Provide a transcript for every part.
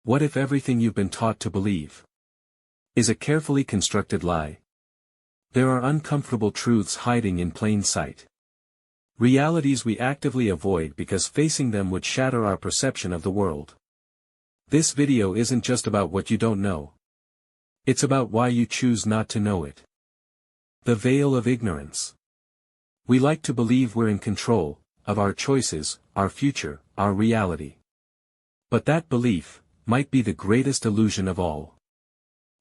What if everything you've been taught to believe is a carefully constructed lie? There are uncomfortable truths hiding in plain sight. Realities we actively avoid because facing them would shatter our perception of the world. This video isn't just about what you don't know. It's about why you choose not to know it. The veil of ignorance. We like to believe we're in control of our choices, our future, our reality. But that belief might be the greatest illusion of all.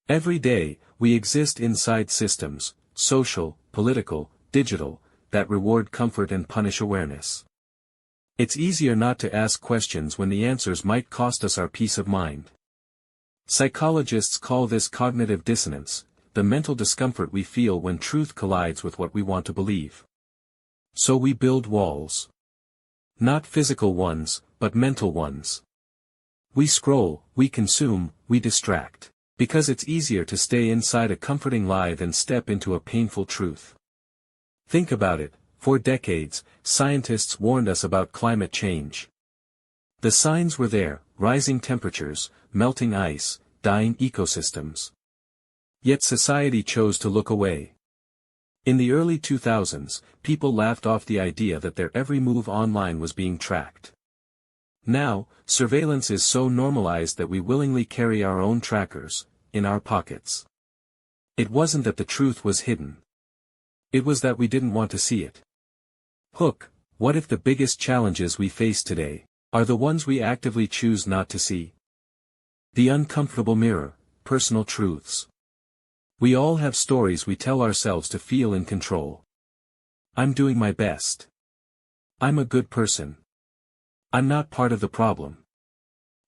Every day, we exist inside systems, social, political, digital, that reward comfort and punish awareness. It's easier not to ask questions when the answers might cost us our peace of mind. Psychologists call this cognitive dissonance, the mental discomfort we feel when truth collides with what we want to believe. So we build walls. Not physical ones, but mental ones. We scroll, we consume, we distract, because it's easier to stay inside a comforting lie than step into a painful truth. Think about it, for decades, scientists warned us about climate change. The signs were there: rising temperatures, melting ice, dying ecosystems. Yet society chose to look away. In the early 2000s, people laughed off the idea that their every move online was being tracked. Now, surveillance is so normalized that we willingly carry our own trackers in our pockets. It wasn't that the truth was hidden. It was that we didn't want to see it. Hook, what if the biggest challenges we face today are the ones we actively choose not to see? The uncomfortable mirror, personal truths. We all have stories we tell ourselves to feel in control. I'm doing my best. I'm a good person. I'm not part of the problem.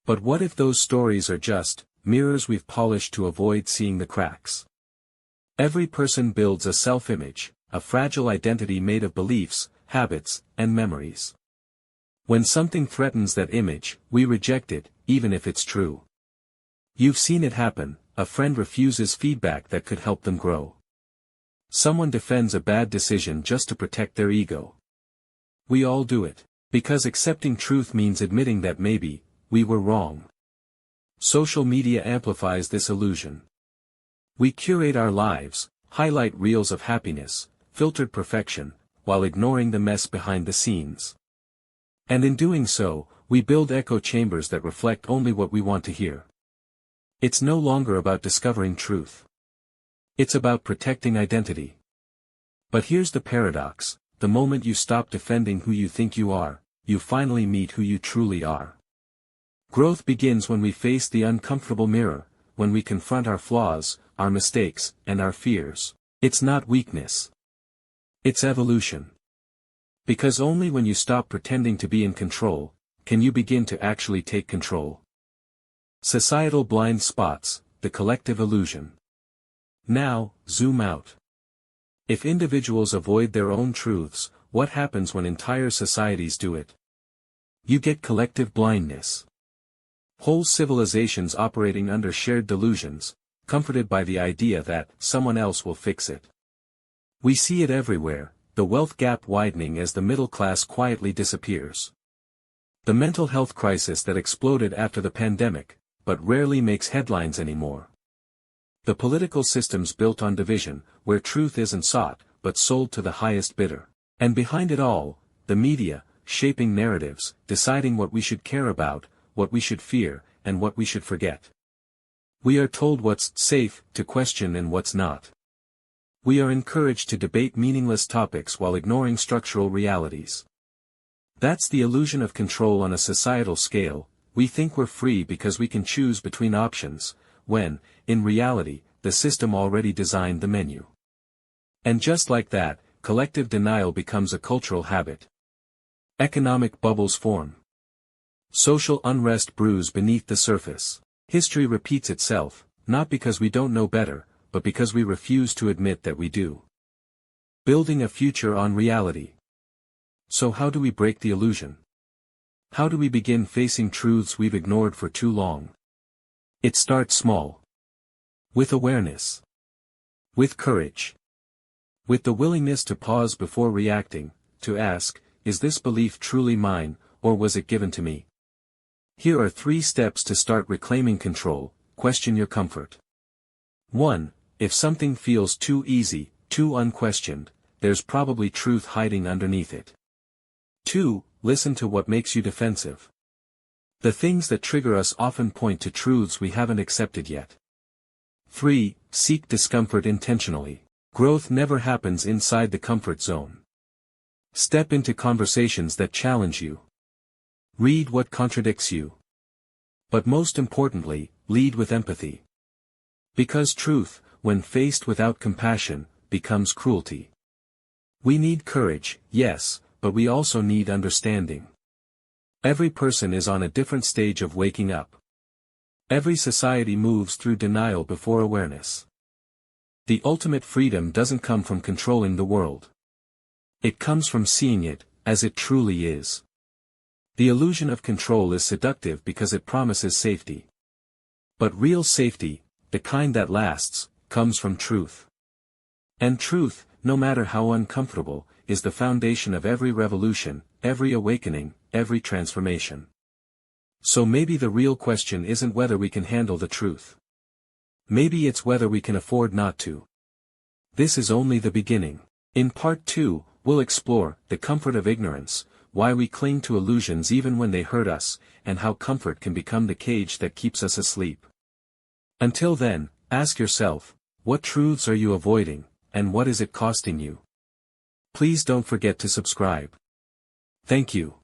But what if those stories are just mirrors we've polished to avoid seeing the cracks? Every person builds a self-image, a fragile identity made of beliefs, habits, and memories. When something threatens that image, we reject it, even if it's true. You've seen it happen. A friend refuses feedback that could help them grow. Someone defends a bad decision just to protect their ego. We all do it, because accepting truth means admitting that maybe we were wrong. Social media amplifies this illusion. We curate our lives, highlight reels of happiness, filtered perfection, while ignoring the mess behind the scenes. And in doing so, we build echo chambers that reflect only what we want to hear. It's no longer about discovering truth. It's about protecting identity. But here's the paradox: the moment you stop defending who you think you are, you finally meet who you truly are. Growth begins when we face the uncomfortable mirror, when we confront our flaws, our mistakes, and our fears. It's not weakness. It's evolution. Because only when you stop pretending to be in control, can you begin to actually take control. Societal blind spots, the collective illusion. Now, zoom out. If individuals avoid their own truths, what happens when entire societies do it? You get collective blindness. Whole civilizations operating under shared delusions, comforted by the idea that someone else will fix it. We see it everywhere, the wealth gap widening as the middle class quietly disappears. The mental health crisis that exploded after the pandemic, but rarely makes headlines anymore. The political systems built on division, where truth isn't sought, but sold to the highest bidder. And behind it all, the media, shaping narratives, deciding what we should care about, what we should fear, and what we should forget. We are told what's safe to question and what's not. We are encouraged to debate meaningless topics while ignoring structural realities. That's the illusion of control on a societal scale. We think we're free because we can choose between options, when, in reality, the system already designed the menu. And just like that, collective denial becomes a cultural habit. Economic bubbles form. Social unrest brews beneath the surface. History repeats itself, not because we don't know better, but because we refuse to admit that we do. Building a future on reality. So how do we break the illusion? How do we begin facing truths we've ignored for too long? It starts small. With awareness. With courage. With the willingness to pause before reacting, to ask, is this belief truly mine, or was it given to me? Here are 3 steps to start reclaiming control. Question your comfort. 1. If something feels too easy, too unquestioned, there's probably truth hiding underneath it. 2. Listen to what makes you defensive. The things that trigger us often point to truths we haven't accepted yet. 3. Seek discomfort intentionally. Growth never happens inside the comfort zone. Step into conversations that challenge you. Read what contradicts you. But most importantly, lead with empathy. Because truth, when faced without compassion, becomes cruelty. We need courage, yes, but we also need understanding. Every person is on a different stage of waking up. Every society moves through denial before awareness. The ultimate freedom doesn't come from controlling the world. It comes from seeing it, as it truly is. The illusion of control is seductive because it promises safety. But real safety, the kind that lasts, comes from truth. And truth, no matter how uncomfortable, is the foundation of every revolution, every awakening, every transformation. So maybe the real question isn't whether we can handle the truth. Maybe it's whether we can afford not to. This is only the beginning. In part 2, we'll explore the comfort of ignorance, why we cling to illusions even when they hurt us, and how comfort can become the cage that keeps us asleep. Until then, ask yourself, what truths are you avoiding, and what is it costing you? Please don't forget to subscribe. Thank you.